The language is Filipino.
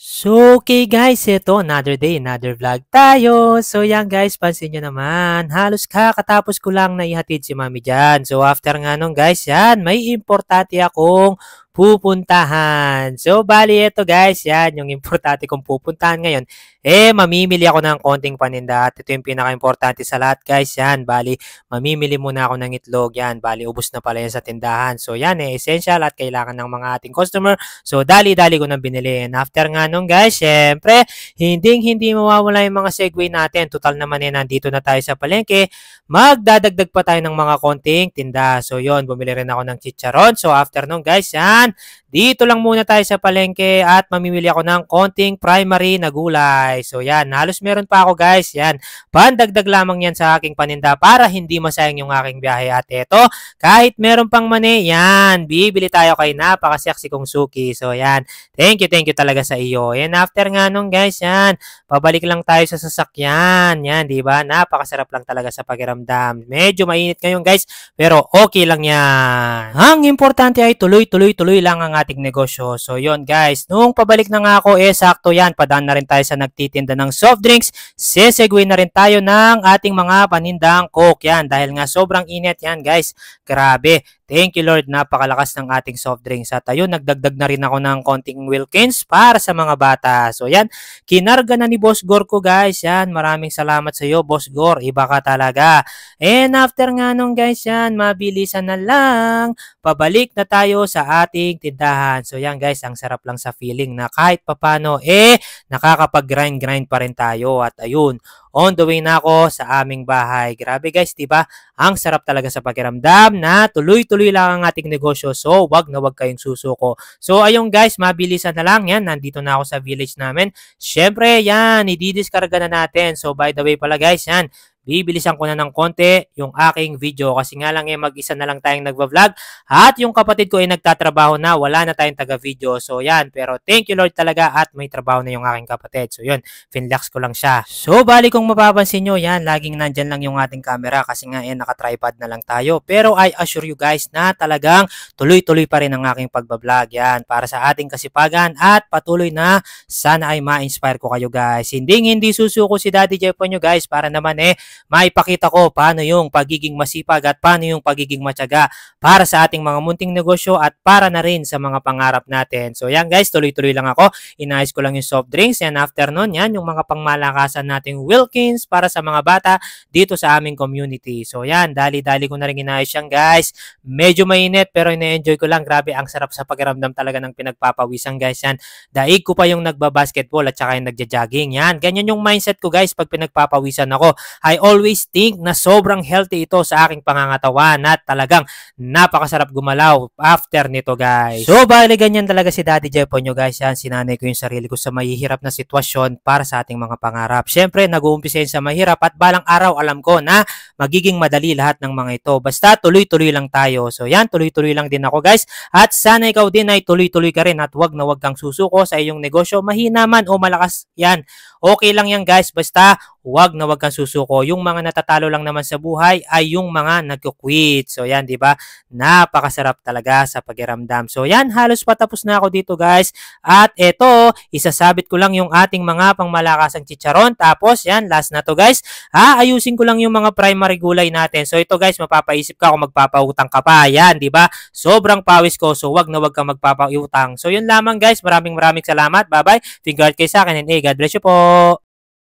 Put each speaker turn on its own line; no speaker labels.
So, okay guys, ito another day, another vlog tayo. So, yan guys, pansin nyo naman, halos kakatapos ko lang na ihatid si mami dyan. So, after nga nun guys, yan, may importante akong pupuntahan. So, bali ito guys, yan, yung importante kong pupuntahan ngayon. Mamimili ako ng konting paninda at ito yung pinaka-importante sa lahat guys, yan. Bali, mamimili muna ako ng itlog, yan. Bali, ubos na pala yan sa tindahan. So, yan, essential at kailangan ng mga ating customer. So, dali-dali ko nang binili. And after nga nung guys, syempre, hindi mawawala yung mga segue natin. Total naman nandito na tayo sa palengke. Magdadagdag pa tayo ng mga konting tinda. So, yon bumili rin ako ng chicharon. So, after nung guys, yan, dito lang muna tayo sa palengke at mamimili ako ng konting primary na gulay. So, yan, halos meron pa ako guys. Yan, pandagdag lamang yan sa aking paninda para hindi masayang yung aking biyahe. At eto, kahit meron pang mani, yan, bibili tayo kay napakaseksi kong Suki. So, yan, thank you talaga sa iyo. And after nga nung guys, yan, pabalik lang tayo sa sasakyan. Yan, di ba? Napakasarap lang talaga sa pakiramdam. Medyo mainit ngayon guys, pero okay lang yan. Ang importante ay tuloy lang ang ating negosyo. So, yon guys, nung pabalik na nga ako, sakto yan, padaan na rin tayo sa nagtitinda ng soft drinks. Sesegue na rin tayo ng ating mga panindang Coke. Yan, dahil nga sobrang init yan guys. Grabe. Thank you Lord, napakalakas ng ating soft drinks. At ayun, nagdagdag na rin ako ng konting Wilkins para sa mga bata. So yan, kinarga na ni Boss Gor ko guys. Yan, maraming salamat sa iyo Boss Gor. Iba ka talaga. And after nga nung guys yan, mabilisan na lang. Pabalik na tayo sa ating tindahan. So yan guys, ang sarap lang sa feeling na kahit papano nakakapag-grind pa rin tayo. At ayun, on the way na ako sa aming bahay. Grabe guys, diba? Ang sarap talaga sa pakiramdam na tuloy lang ang ating negosyo. So, wag na wag kayong susuko. So, ayun guys, mabilisan na lang yan. Nandito na ako sa village namin. Syempre, yan, ididiskarga na natin. So, by the way pala guys, yan, bibilisan ko na ng konti yung aking video kasi nga lang mag-isa na lang tayong nagva-vlog at yung kapatid ko ay nagtatrabaho na, wala na tayong taga-video. So yan, pero thank you Lord talaga at may trabaho na yung aking kapatid. So yun, finlax ko lang siya. So bali kung mapapansin nyo, yan, laging nandyan lang yung ating camera kasi nga naka-tripod na lang tayo. Pero I assure you guys na talagang tuloy pa rin ang aking pagbablog. Yan, para sa ating kasipagan at patuloy na sana ay ma-inspire ko kayo guys. Hindi susuko si Daddy Jepo nyo guys para naman maipakita ko paano yung pagiging masipag at paano yung pagiging matyaga para sa ating mga munting negosyo at para na rin sa mga pangarap natin. So yan guys, tuloy lang ako. Inayos ko lang yung soft drinks. Yan, after nun, yan, yung mga pangmalakasan nating Wilkins para sa mga bata dito sa aming community. So yan, dali-dali ko na rin inayos yan guys. Medyo mainit pero ina-enjoy ko lang. Grabe, ang sarap sa pakiramdam talaga ng pinagpapawisan guys. Yan, daig ko pa yung nagbabasketball at saka yung nagja-jogging. Yan, ganyan yung mindset ko guys pag pinagpapawisan ako. I always think na sobrang healthy ito sa aking pangangatawan at talagang napakasarap gumalaw after nito guys. So bali ganyan talaga si Daddy Jepo nyo guys. Yan, sinanay ko yung sarili ko sa mahihirap na sitwasyon para sa ating mga pangarap. Siyempre nag-uumpisa yun sa mahirap at balang araw alam ko na magiging madali lahat ng mga ito. Basta tuloy lang tayo. So yan, tuloy lang din ako guys. At sana ikaw din ay tuloy ka rin at wag na wag kang susuko sa iyong negosyo. Mahina man o malakas yan. Okay lang yan guys. Basta wag na wag kang susuko. Yung mga natatalo lang naman sa buhay ay yung mga nagko-quit. So yan, 'di ba? Napakasarap talaga sa pakiramdam. So yan, halos patapos na ako dito, guys. At eto, isasabit ko lang yung ating mga pangmalakasang chicharon. Tapos yan, last na to, guys. Ayusin ko lang yung mga primary gulay natin. So ito, guys, mapapaisip ka kung magpapautang ka pa. Yan, 'di ba? Sobrang pawis ko. So wag na wag kang magpapautang. So yun lamang, guys. Maraming salamat. Bye-bye. Thank God kayo sa akin and God bless you po.